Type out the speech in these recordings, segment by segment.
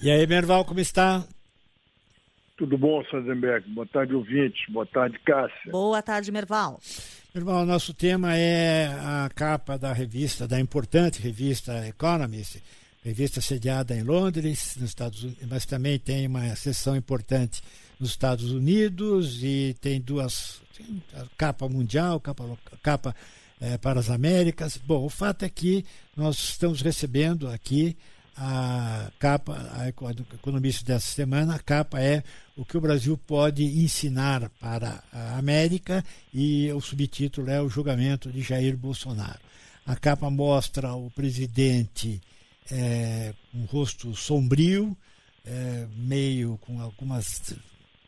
E aí, Merval, como está? Tudo bom, Sandenberg? Boa tarde, ouvintes. Boa tarde, Cássia. Boa tarde, Merval. Merval, nosso tema é a capa da revista, da importante revista Economist, revista sediada em Londres, nos Estados Unidos, mas também tem uma seção importante nos Estados Unidos e tem a capa mundial, capa para as Américas. Bom, o fato é que nós estamos recebendo aqui a capa, do Economista dessa semana. A capa é o que o Brasil pode ensinar para a América e o subtítulo é o julgamento de Jair Bolsonaro. A capa mostra o presidente com um rosto sombrio, meio com algumas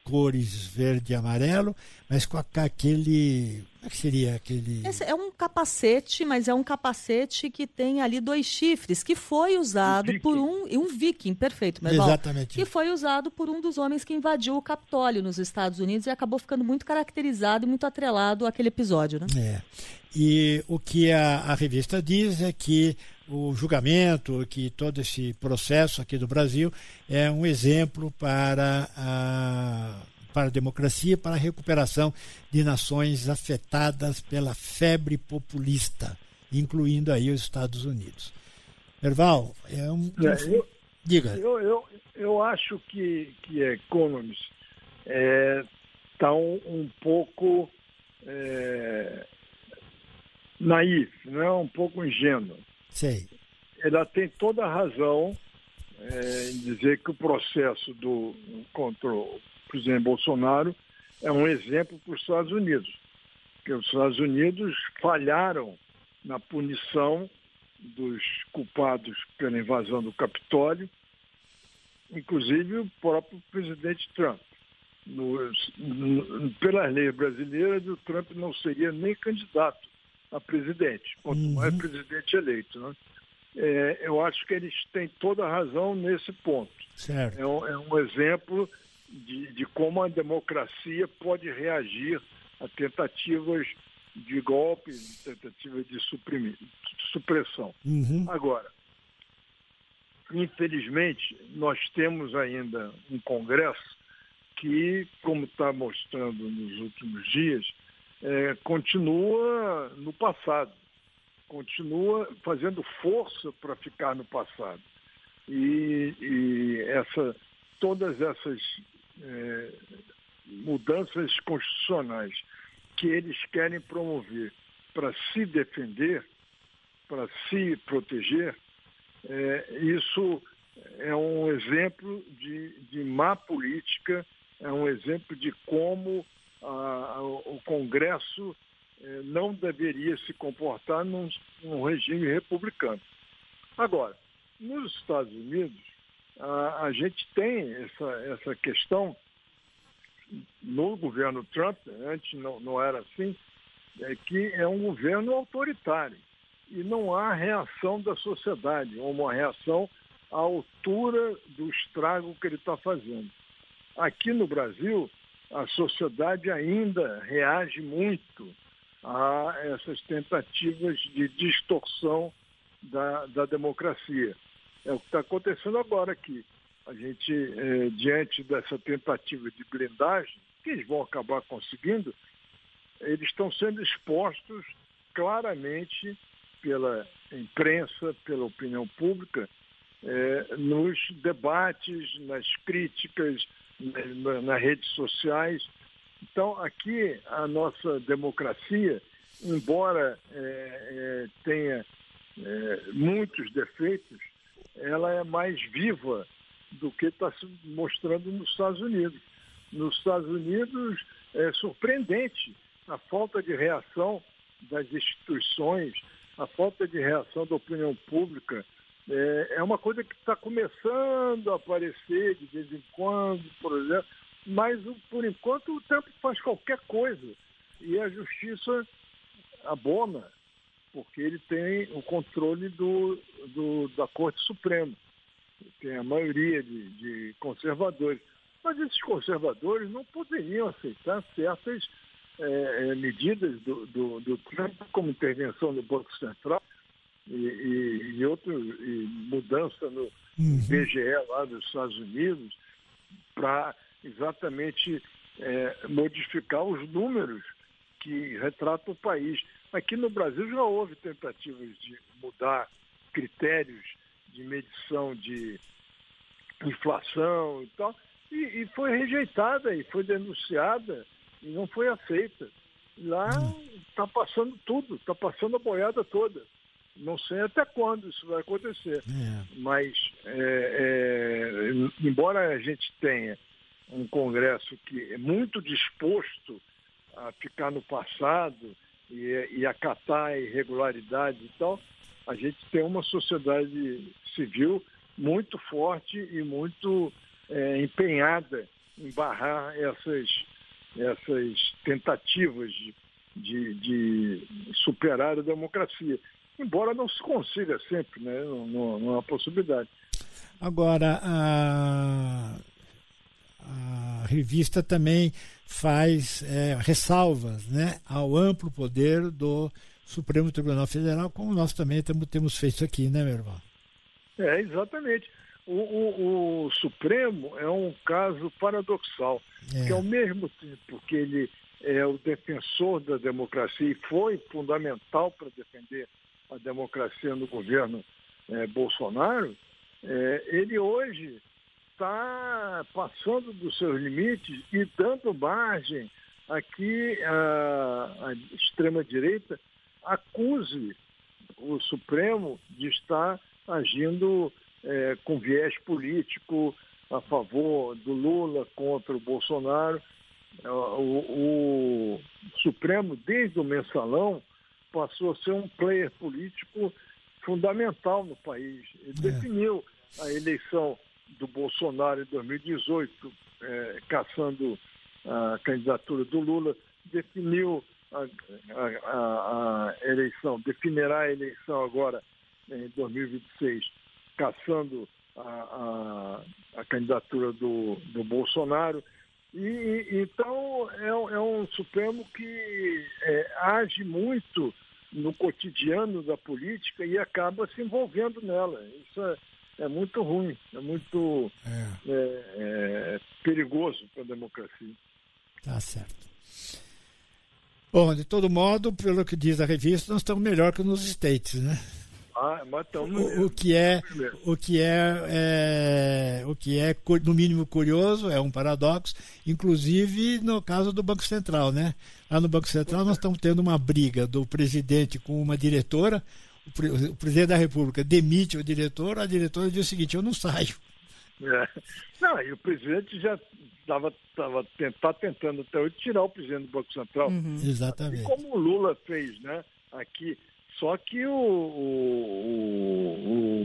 cores verde e amarelo, mas com aquele... Como é que seria aquele... Esse é um capacete, mas é um capacete que tem ali 2 chifres, que foi usado por um viking, perfeito, Merval. Exatamente. Que foi usado por um dos homens que invadiu o Capitólio nos Estados Unidos e acabou ficando muito caracterizado e muito atrelado àquele episódio, né? E o que a revista diz é que o julgamento, que todo esse processo aqui do Brasil é um exemplo para a democracia, para a recuperação de nações afetadas pela febre populista, incluindo aí os Estados Unidos. Merval, diga. Eu acho que a Economist está um pouco naif, não é? Um pouco ingênua. Sei. Ela tem toda a razão em dizer que o processo contra o presidente Bolsonaro é um exemplo para os Estados Unidos, porque os Estados Unidos falharam na punição dos culpados pela invasão do Capitólio, inclusive o próprio presidente Trump. Pelas leis brasileiras, o Trump não seria nem candidato a presidente, quanto mais presidente eleito, né? Eu acho que eles têm toda a razão nesse ponto. Certo. É um exemplo de como a democracia pode reagir a tentativas de golpe, tentativas de supressão. Agora, infelizmente, nós temos ainda um Congresso que, como está mostrando nos últimos dias, continua no passado, continua fazendo força para ficar no passado. Todas essas mudanças constitucionais que eles querem promover para se defender, para se proteger, isso é um exemplo de má política, é um exemplo de como o Congresso não deveria se comportar num regime republicano. Agora, nos Estados Unidos, a gente tem essa questão no governo Trump, antes não era assim, que é um governo autoritário e não há reação da sociedade, uma reação à altura do estrago que ele está fazendo. Aqui no Brasil, a sociedade ainda reage muito a essas tentativas de distorção da democracia. É o que está acontecendo agora aqui. A gente, diante dessa tentativa de blindagem, que eles vão acabar conseguindo, eles estão sendo expostos claramente pela imprensa, pela opinião pública, nos debates, nas críticas, nas redes sociais. Então, aqui, a nossa democracia, embora tenha muitos defeitos, ela é mais viva do que está se mostrando nos Estados Unidos. Nos Estados Unidos, é surpreendente a falta de reação das instituições, a falta de reação da opinião pública. É uma coisa que está começando a aparecer de vez em quando, por exemplo, mas, por enquanto, o Trump faz qualquer coisa e a justiça abona, porque ele tem o controle da Corte Suprema, tem a maioria de conservadores. Mas esses conservadores não poderiam aceitar certas medidas do Trump, como intervenção do Banco Central, e mudança no IBGE lá dos Estados Unidos para exatamente modificar os números que retratam o país. Aqui no Brasil já houve tentativas de mudar critérios de medição de inflação e tal, e foi rejeitada, e foi denunciada, e não foi aceita. Lá está passando tudo, está passando a boiada toda. Não sei até quando isso vai acontecer, mas embora a gente tenha um Congresso que é muito disposto a ficar no passado e acatar a irregularidade e tal, a gente tem uma sociedade civil muito forte e muito empenhada em barrar essas tentativas de superar a democracia. Embora não se consiga sempre, né? Não é uma possibilidade. Agora, a revista também faz ressalvas, né, ao amplo poder do Supremo Tribunal Federal, como nós também temos feito aqui, né, meu irmão? Exatamente. O Supremo é um caso paradoxal, porque ao mesmo tempo que ele é o defensor da democracia e foi fundamental para defender a democracia no governo Bolsonaro, ele hoje está passando dos seus limites e dando margem a que a extrema-direita acuse o Supremo de estar agindo com viés político a favor do Lula contra o Bolsonaro. O Supremo, desde o mensalão, passou a ser um player político fundamental no país. Ele definiu a eleição do Bolsonaro em 2018, caçando a candidatura do Lula, definiu a eleição, definirá a eleição agora em 2026, caçando a candidatura do Bolsonaro. Então, é um Supremo que age muito no cotidiano da política e acaba se envolvendo nela. Isso é muito ruim, é muito perigoso para a democracia. Tá certo. Bom, de todo modo, pelo que diz a revista, nós estamos melhor que nos States, né? Mas estamos o que é no mínimo curioso, é um paradoxo, inclusive no caso do Banco Central, né? Lá no Banco Central nós estamos tendo uma briga do presidente com uma diretora, o presidente da República demite o diretor, a diretora diz o seguinte: eu não saio. Não, e o presidente já estava tentando até hoje tirar o presidente do Banco Central. Exatamente. E como o Lula fez, né? Aqui. Só que o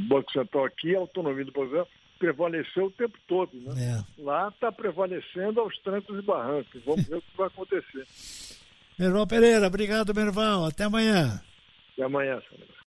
Banco Central aqui, a autonomia do Banco Central, prevaleceu o tempo todo, né? Lá está prevalecendo aos trancos e barrancos. Vamos ver o que vai acontecer. Merval Pereira, obrigado, Merval. Até amanhã. Até amanhã, senhor.